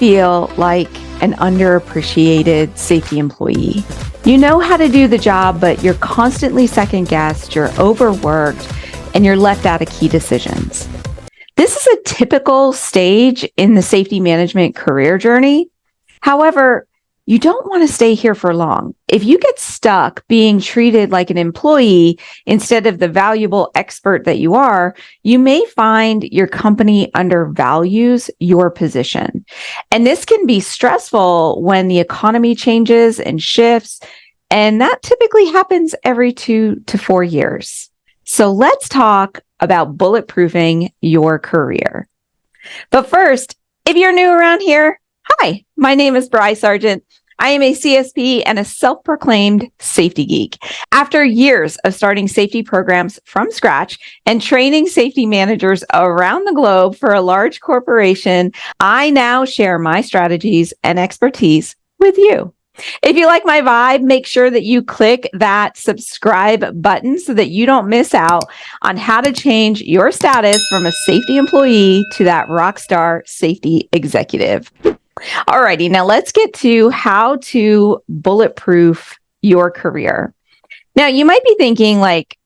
feel like an underappreciated safety employee? You know how to do the job, but you're constantly second-guessed, you're overworked, and you're left out of key decisions. This is a typical stage in the safety management career journey. However, you don't want to stay here for long. If you get stuck being treated like an employee instead of the valuable expert that you are, you may find your company undervalues your position. And this can be stressful when the economy changes and shifts, and that typically happens every 2 to 4 years. So let's talk about bulletproofing your career. But first, if you're new around here, hi, my name is Bri Sargent. I am a CSP and a self-proclaimed safety geek. After years of starting safety programs from scratch and training safety managers around the globe for a large corporation, I now share my strategies and expertise with you. If you like my vibe, make sure that you click that subscribe button so that you don't miss out on how to change your status from a safety employee to that rockstar safety executive. Alrighty, now let's get to how to bulletproof your career. Now, you might be thinking like,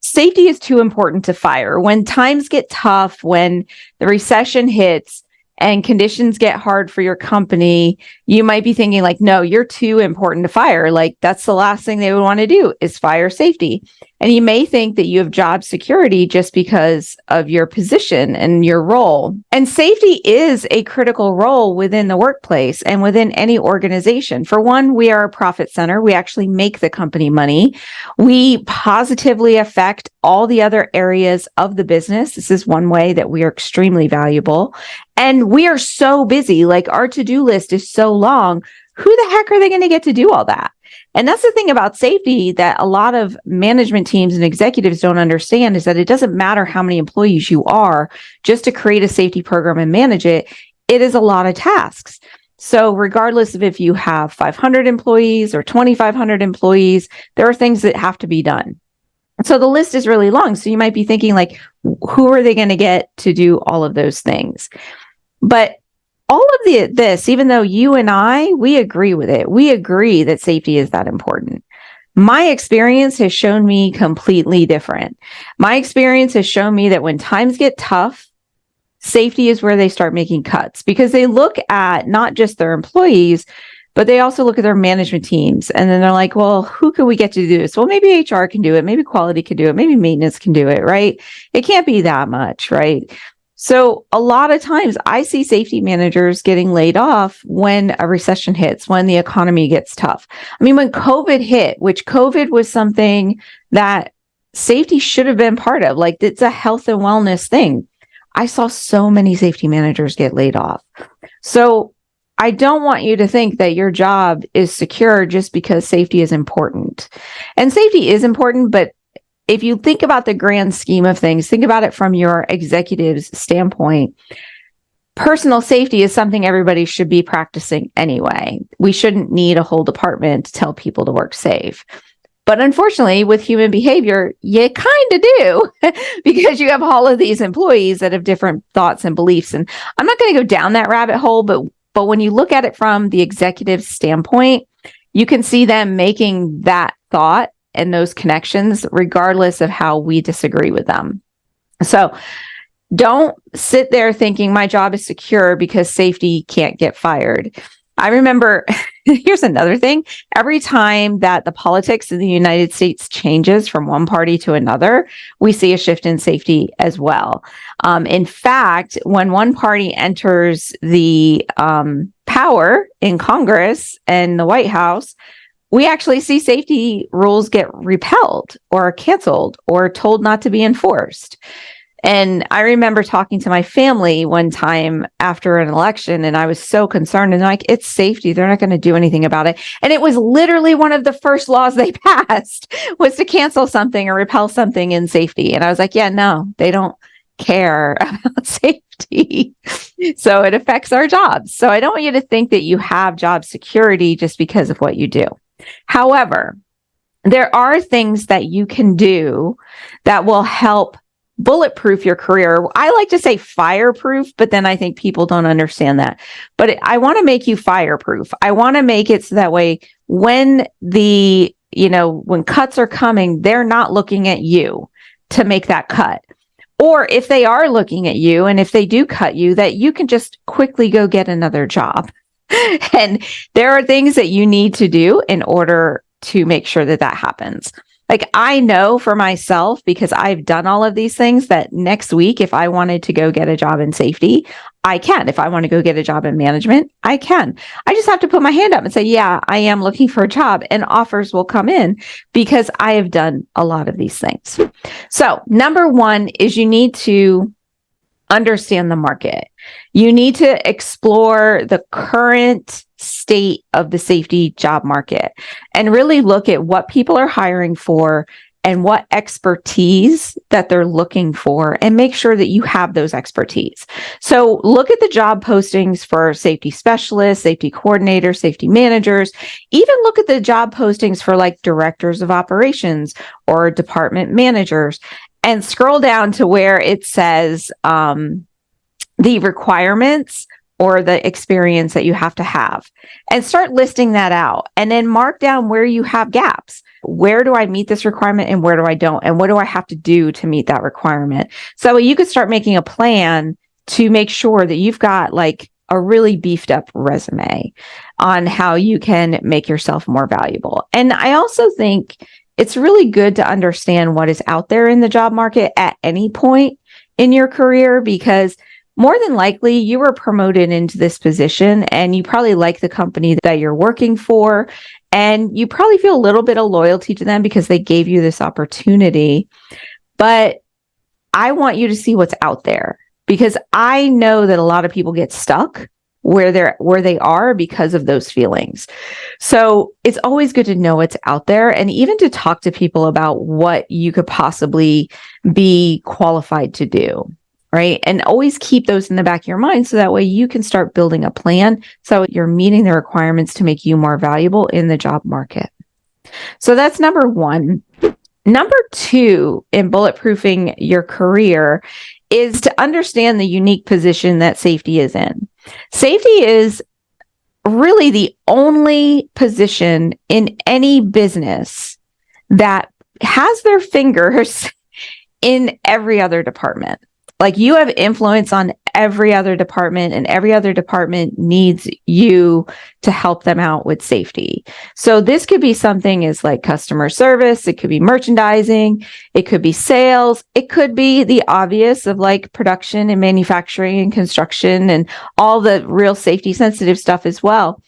safety is too important to fire. When times get tough, when the recession hits and conditions get hard for your company, you might be thinking like, no, you're too important to fire. Like that's the last thing they would want to do is fire safety. And you may think that you have job security just because of your position and your role. And safety is a critical role within the workplace and within any organization. For one, we are a profit center. We actually make the company money. We positively affect all the other areas of the business. This is one way that we are extremely valuable. And we are so busy, like our to-do list is so long. Who the heck are they going to get to do all that? And that's the thing about safety that a lot of management teams and executives don't understand is that it doesn't matter how many employees you are, just to create a safety program and manage it, it is a lot of tasks. So regardless of if you have 500 employees or 2,500 employees, there are things that have to be done. So the list is really long. So you might be thinking like, who are they going to get to do all of those things? But all of this, even though you and I, we agree with it. We agree that safety is that important. My experience has shown me completely different. My experience has shown me that when times get tough, safety is where they start making cuts because they look at not just their employees, but they also look at their management teams. And then they're like, well, who can we get to do this? Well, maybe HR can do it. Maybe quality can do it. Maybe maintenance can do it, right? It can't be that much, right? So a lot of times I see safety managers getting laid off when a recession hits, when the economy gets tough. I mean, when COVID hit, which COVID was something that safety should have been part of, like it's a health and wellness thing. I saw so many safety managers get laid off. So I don't want you to think that your job is secure just because safety is important. And safety is important, but if you think about the grand scheme of things, think about it from your executive's standpoint. Personal safety is something everybody should be practicing anyway. We shouldn't need a whole department to tell people to work safe. But unfortunately, with human behavior, you kind of do because you have all of these employees that have different thoughts and beliefs. And I'm not going to go down that rabbit hole, but when you look at it from the executive standpoint, you can see them making that thought and those connections, regardless of how we disagree with them. So don't sit there thinking my job is secure because safety can't get fired. I remember, here's another thing. Every time that the politics in the United States changes from one party to another, we see a shift in safety as well. In fact, when one party enters the power in Congress and the White House, we actually see safety rules get repealed or canceled or told not to be enforced. And I remember talking to my family one time after an election, and I was so concerned and like, it's safety. They're not going to do anything about it. And it was literally one of the first laws they passed was to cancel something or repel something in safety. And I was like, yeah, no, they don't care about safety. So it affects our jobs. So I don't want you to think that you have job security just because of what you do. However, there are things that you can do that will help bulletproof your career. I like to say fireproof, but then I think people don't understand that. But I want to make you fireproof. I want to make it so that way when when cuts are coming, they're not looking at you to make that cut. Or if they are looking at you and if they do cut you, that you can just quickly go get another job. And there are things that you need to do in order to make sure that that happens. Like I know for myself, because I've done all of these things, that next week, if I wanted to go get a job in safety, I can. If I want to go get a job in management, I can. I just have to put my hand up and say, yeah, I am looking for a job, and offers will come in because I have done a lot of these things. So number one is you need to understand the market. You need to explore the current state of the safety job market and really look at what people are hiring for and what expertise that they're looking for, and make sure that you have those expertise. So look at the job postings for safety specialists, safety coordinators, safety managers. Even look at the job postings for like directors of operations or department managers, and scroll down to where it says the requirements or the experience that you have to have, and start listing that out, and then mark down where you have gaps. Where do I meet this requirement and where do I don't? And what do I have to do to meet that requirement? So you could start making a plan to make sure that you've got like a really beefed up resume on how you can make yourself more valuable. And I also think it's really good to understand what is out there in the job market at any point in your career, because more than likely you were promoted into this position and you probably like the company that you're working for, and you probably feel a little bit of loyalty to them because they gave you this opportunity. But I want you to see what's out there, because I know that a lot of people get stuck where they are because of those feelings. So it's always good to know what's out there, and even to talk to people about what you could possibly be qualified to do. Right. And always keep those in the back of your mind, so that way you can start building a plan so you're meeting the requirements to make you more valuable in the job market. So that's number one. Number two in bulletproofing your career is to understand the unique position that safety is in. Safety is really the only position in any business that has their fingers in every other department. Like you have influence on every other department, and every other department needs you to help them out with safety. So this could be something as like customer service. It could be merchandising. It could be sales. It could be the obvious of like production and manufacturing and construction and all the real safety sensitive stuff as well.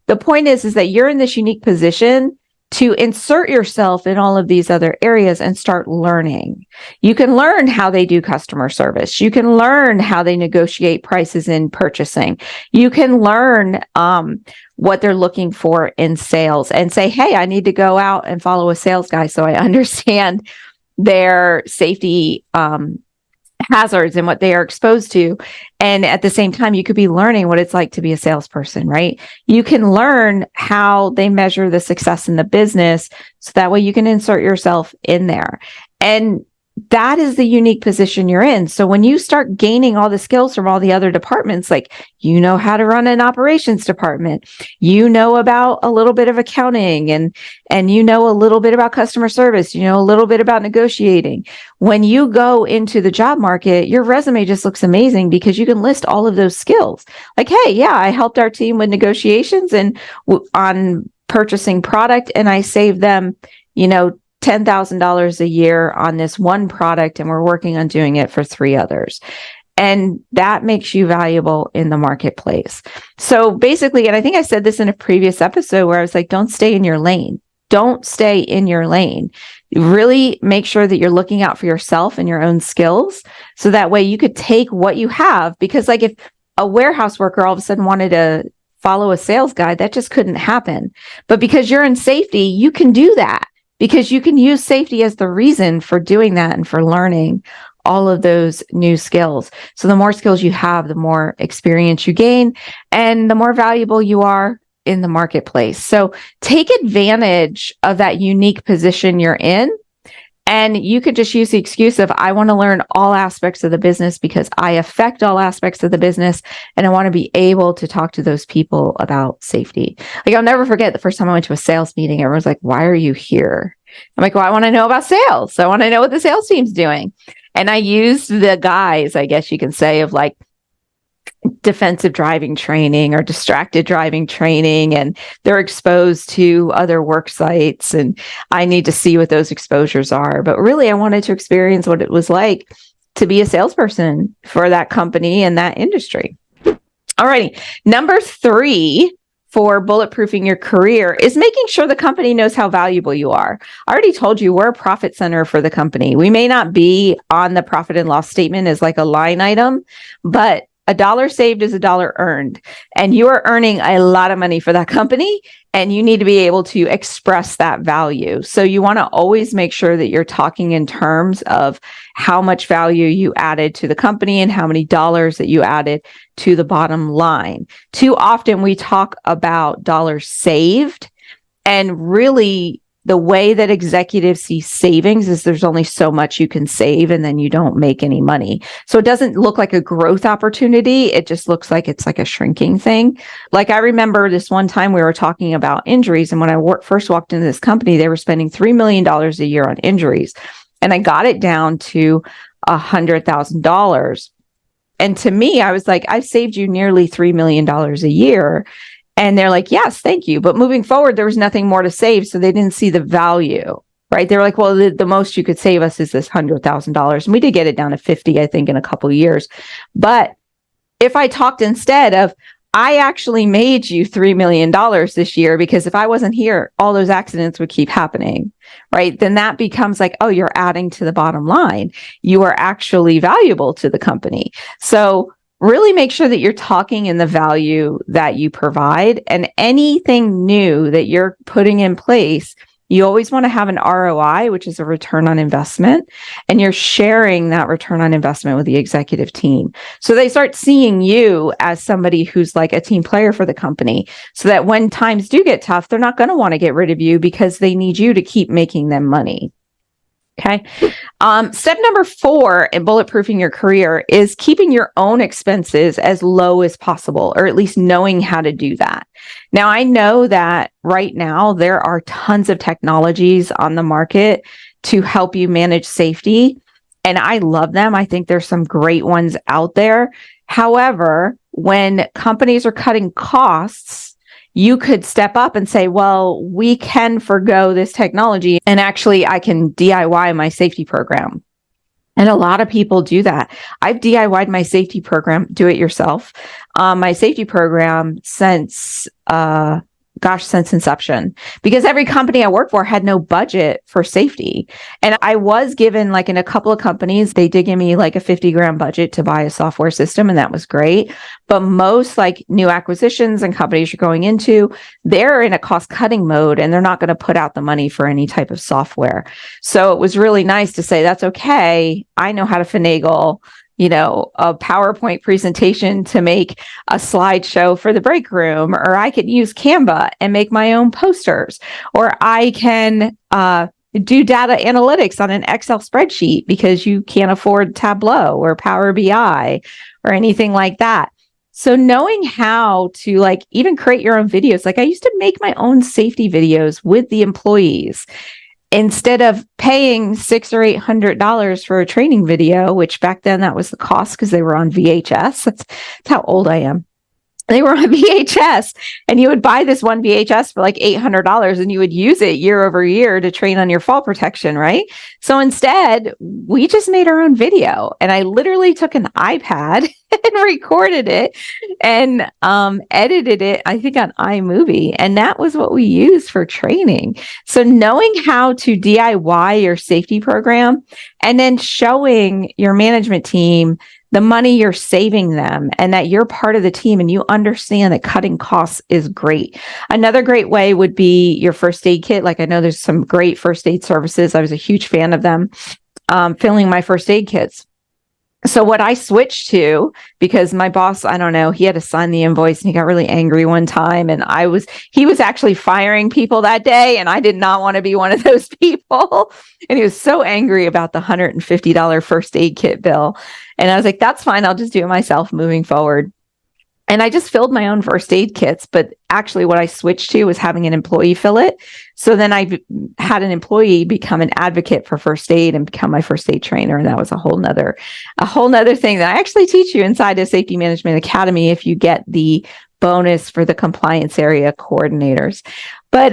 The point is that you're in this unique position to insert yourself in all of these other areas and start learning. You can learn how they do customer service. You can learn how they negotiate prices in purchasing. You can learn what they're looking for in sales, and say, hey, I need to go out and follow a sales guy so I understand their safety hazards and what they are exposed to. And at the same time, you could be learning what it's like to be a salesperson, right? You can learn how they measure the success in the business, so that way you can insert yourself in there. And that is the unique position you're in. So when you start gaining all the skills from all the other departments, like you know how to run an operations department, you know about a little bit of accounting, and you know a little bit about customer service, you know a little bit about negotiating. When you go into the job market, your resume just looks amazing because you can list all of those skills. Like, hey, yeah, I helped our team with negotiations and on purchasing product, and I saved them, $10,000 a year on this one product, and we're working on doing it for 3 others. And that makes you valuable in the marketplace. So basically, and I think I said this in a previous episode where I was like, don't stay in your lane. Don't stay in your lane. Really make sure that you're looking out for yourself and your own skills, so that way you could take what you have. Because like if a warehouse worker all of a sudden wanted to follow a sales guide, that just couldn't happen. But because you're in safety, you can do that, because you can use safety as the reason for doing that and for learning all of those new skills. So the more skills you have, the more experience you gain, and the more valuable you are in the marketplace. So take advantage of that unique position you're in And you could just use the excuse of, I want to learn all aspects of the business because I affect all aspects of the business. And I want to be able to talk to those people about safety. Like, I'll never forget the first time I went to a sales meeting, everyone's like, why are you here? I'm like, well, I want to know about sales. I want to know what the sales team's doing. And I used the guise, I guess you can say, of like defensive driving training or distracted driving training, and they're exposed to other work sites, and I need to see what those exposures are. But really, I wanted to experience what it was like to be a salesperson for that company and that industry. Alrighty, number 3 for bulletproofing your career is making sure the company knows how valuable you are. I already told you we're a profit center for the company. We may not be on the profit and loss statement as like a line item, but $1 saved is $1 earned, and you are earning a lot of money for that company, and you need to be able to express that value. So you want to always make sure that you're talking in terms of how much value you added to the company and how many dollars that you added to the bottom line. Too often we talk about dollars saved, and really the way that executives see savings is there's only so much you can save and then you don't make any money. So it doesn't look like a growth opportunity. It just looks like it's like a shrinking thing. Like, I remember this one time we were talking about injuries. And when I first walked into this company, they were spending $3 million a year on injuries. And I got it down to $100,000. And to me, I was like, I've saved you nearly $3 million a year. And they're like, yes, thank you. But moving forward, there was nothing more to save. So they didn't see the value, right? They were like, well, the most you could save us is this $100,000. And we did get it down to 50, I think, in a couple of years. But if I talked instead of, I actually made you $3 million this year, because if I wasn't here, all those accidents would keep happening, right? Then that becomes like, oh, you're adding to the bottom line. You are actually valuable to the company. So really make sure that you're talking in the value that you provide, and anything new that you're putting in place, you always want to have an ROI, which is a return on investment, and you're sharing that return on investment with the executive team. So they start seeing you as somebody who's like a team player for the company, so that when times do get tough, they're not going to want to get rid of you because they need you to keep making them money. Okay. Step number 4 in bulletproofing your career is keeping your own expenses as low as possible, or at least knowing how to do that. Now, I know that right now there are tons of technologies on the market to help you manage safety, and I love them. I think there's some great ones out there. However, when companies are cutting costs, you could step up and say, well, we can forgo this technology, and actually I can DIY my safety program. And a lot of people do that. I've DIY'd my safety program, do it yourself. My safety program since inception, because every company I worked for had no budget for safety. And I was given, like, in a couple of companies, they did give me like a $50,000 budget to buy a software system, and that was great. But most like new acquisitions and companies you're going into, they're in a cost cutting mode, and they're not going to put out the money for any type of software. So it was really nice to say, that's okay. I know how to finagle a PowerPoint presentation to make a slideshow for the break room, or I could use Canva and make my own posters, or I can do data analytics on an Excel spreadsheet because you can't afford Tableau or Power BI or anything like that. So knowing how to like even create your own videos, like I used to make my own safety videos with the employees. Instead of paying $600 or $800 for a training video, which back then that was the cost because they were on VHS. That's how old I am. They were on VHS, and you would buy this one VHS for like $800, and you would use it year over year to train on your fall protection, right? So instead, we just made our own video, and I literally took an iPad and recorded it and edited it, I think, on iMovie. And that was what we used for training. So knowing how to DIY your safety program, and then showing your management team the money you're saving them, and that you're part of the team and you understand that cutting costs is great. Another great way would be your first aid kit. Like, I know there's some great first aid services. I was a huge fan of them, filling my first aid kits. So what I switched to, because my boss, I don't know, he had to sign the invoice and he got really angry one time, and he was actually firing people that day, and I did not want to be one of those people. And he was so angry about the $150 first aid kit bill. And I was like, that's fine. I'll just do it myself moving forward. And I just filled my own first aid kits, but actually what I switched to was having an employee fill it. So then I had an employee become an advocate for first aid and become my first aid trainer. And that was a whole nother thing that I actually teach you inside of Safety Management Academy if you get the bonus for the compliance area coordinators. But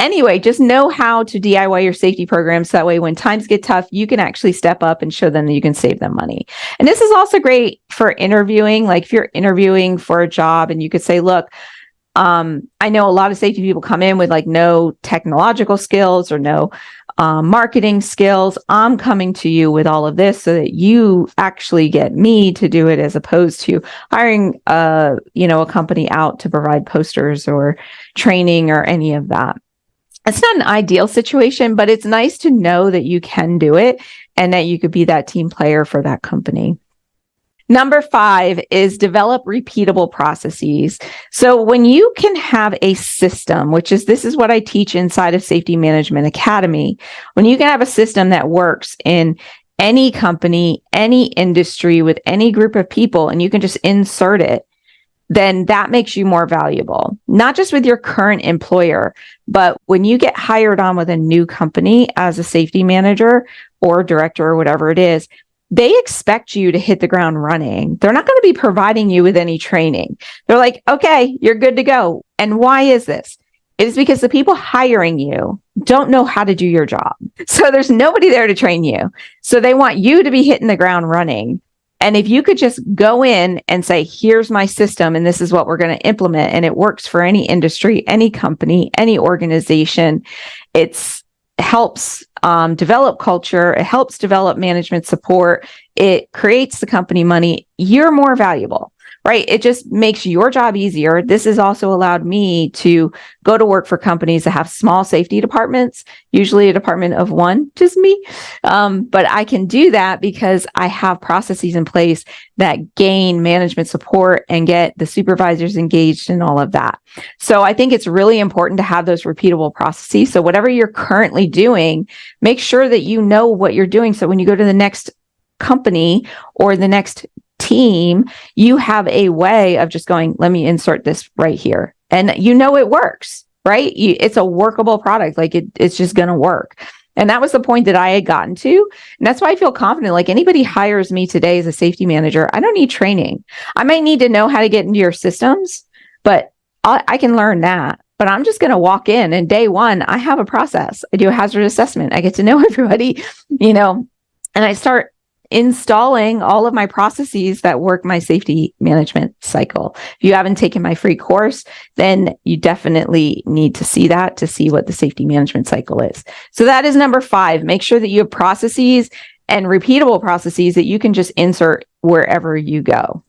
anyway, just know how to DIY your safety programs. So that way, when times get tough, you can actually step up and show them that you can save them money. And this is also great for interviewing. Like if you're interviewing for a job and you could say, look, I know a lot of safety people come in with like no technological skills or no marketing skills. I'm coming to you with all of this so that you actually get me to do it, as opposed to hiring a company out to provide posters or training or any of that. It's not an ideal situation, but it's nice to know that you can do it and that you could be that team player for that company. Number 5 is develop repeatable processes. So when you can have a system, this is what I teach inside of Safety Management Academy, when you can have a system that works in any company, any industry, with any group of people, and you can just insert it, then that makes you more valuable, not just with your current employer, but when you get hired on with a new company as a safety manager or director or whatever it is, they expect you to hit the ground running. They're not going to be providing you with any training. They're like, okay, you're good to go. And why is this? It is because the people hiring you don't know how to do your job. So there's nobody there to train you. So they want you to be hitting the ground running. And if you could just go in and say, here's my system, and this is what we're going to implement, and it works for any industry, any company, any organization, it helps develop culture, it helps develop management support, it creates the company money, you're more valuable, right? It just makes your job easier. This has also allowed me to go to work for companies that have small safety departments, usually a department of one, just me. But I can do that because I have processes in place that gain management support and get the supervisors engaged in all of that. So I think it's really important to have those repeatable processes. So whatever you're currently doing, make sure that you know what you're doing. So when you go to the next company or the next team, you have a way of just going, let me insert this right here. And it works, right? It's a workable product. Like it's just going to work. And that was the point that I had gotten to. And that's why I feel confident. Like anybody hires me today as a safety manager, I don't need training. I might need to know how to get into your systems, but I can learn that. But I'm just going to walk in, and day one, I have a process. I do a hazard assessment. I get to know everybody, and I start installing all of my processes that work my safety management cycle. If you haven't taken my free course, then you definitely need to see that to see what the safety management cycle is. So that is number 5. Make sure that you have processes and repeatable processes that you can just insert wherever you go.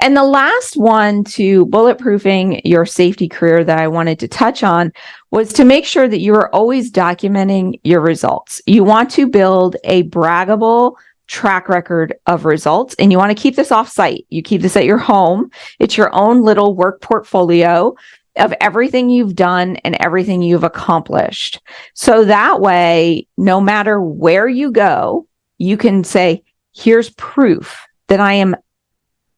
And the last one to bulletproofing your safety career that I wanted to touch on was to make sure that you are always documenting your results. You want to build a braggable track record of results, and you want to keep this off-site. You keep this at your home. It's your own little work portfolio of everything you've done and everything you've accomplished. So that way, no matter where you go, you can say, here's proof that I am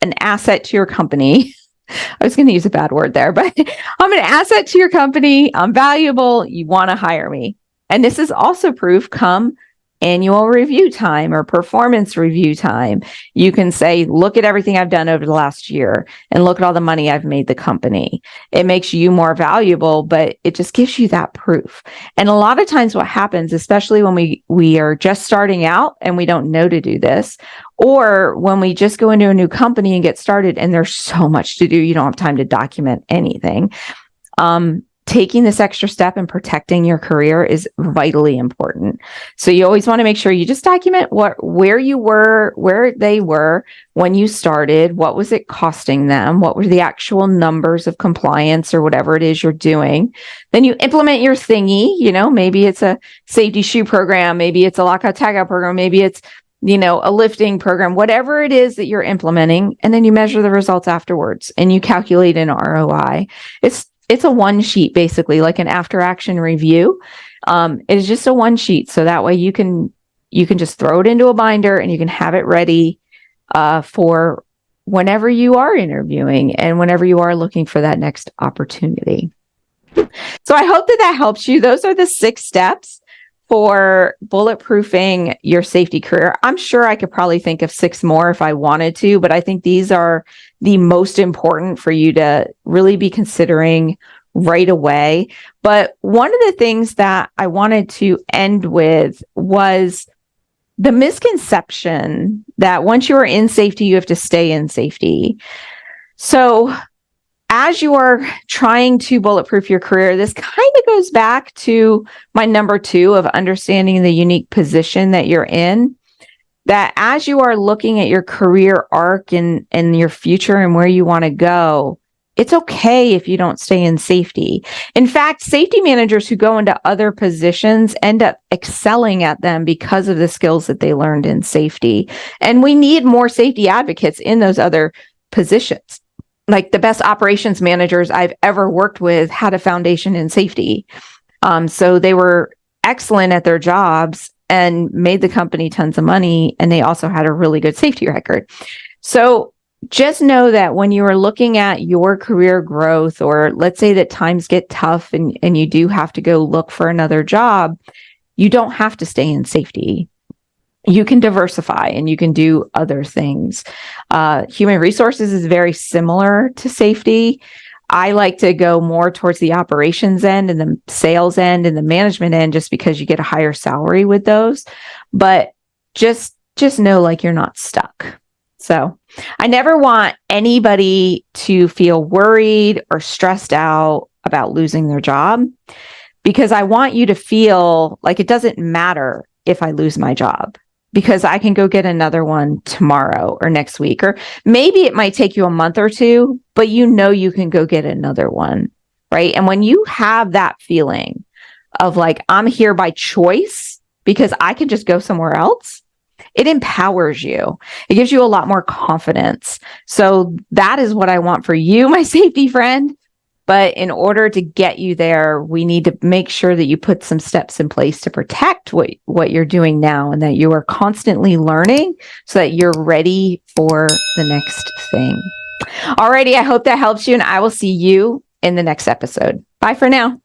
an asset to your company. I was going to use a bad word there, but I'm an asset to your company. I'm valuable. You want to hire me. And this is also proof come annual review time or performance review time. You can say, look at everything I've done over the last year and look at all the money I've made the company. It makes you more valuable, but it just gives you that proof. And a lot of times what happens, especially when we are just starting out and we don't know to do this, or when we just go into a new company and get started and there's so much to do, you don't have time to document anything. Taking this extra step and protecting your career is vitally important. So you always want to make sure you just document where you were, where they were when you started, what was it costing them, what were the actual numbers of compliance or whatever it is you're doing. Then you implement your thingy, maybe it's a safety shoe program, maybe it's a lockout tagout program, maybe it's a lifting program, whatever it is that you're implementing, and then you measure the results afterwards and you calculate an ROI. It's a one sheet, basically, like an after action review. It's just a one sheet. So that way you can just throw it into a binder and you can have it ready for whenever you are interviewing and whenever you are looking for that next opportunity. So I hope that helps you. Those are the 6 steps for bulletproofing your safety career. I'm sure I could probably think of 6 more if I wanted to, but I think these are the most important for you to really be considering right away. But one of the things that I wanted to end with was the misconception that once you are in safety, you have to stay in safety. So as you are trying to bulletproof your career, this kind of goes back to my number 2 of understanding the unique position that you're in. That as you are looking at your career arc and your future and where you want to go, it's okay if you don't stay in safety. In fact, safety managers who go into other positions end up excelling at them because of the skills that they learned in safety. And we need more safety advocates in those other positions. Like the best operations managers I've ever worked with had a foundation in safety. So they were excellent at their jobs and made the company tons of money. And they also had a really good safety record. So just know that when you are looking at your career growth, or let's say that times get tough and you do have to go look for another job, you don't have to stay in safety. You can diversify and you can do other things. Human resources is very similar to safety. I like to go more towards the operations end and the sales end and the management end, just because you get a higher salary with those. But just know, like, you're not stuck. So I never want anybody to feel worried or stressed out about losing their job, because I want you to feel like it doesn't matter if I lose my job, because I can go get another one tomorrow or next week, or maybe it might take you a month or 2, but you can go get another one, right? And when you have that feeling of like, I'm here by choice because I can just go somewhere else, it empowers you. It gives you a lot more confidence. So that is what I want for you, my safety friend. But in order to get you there, we need to make sure that you put some steps in place to protect what you're doing now, and that you are constantly learning so that you're ready for the next thing. Alrighty, I hope that helps you, and I will see you in the next episode. Bye for now.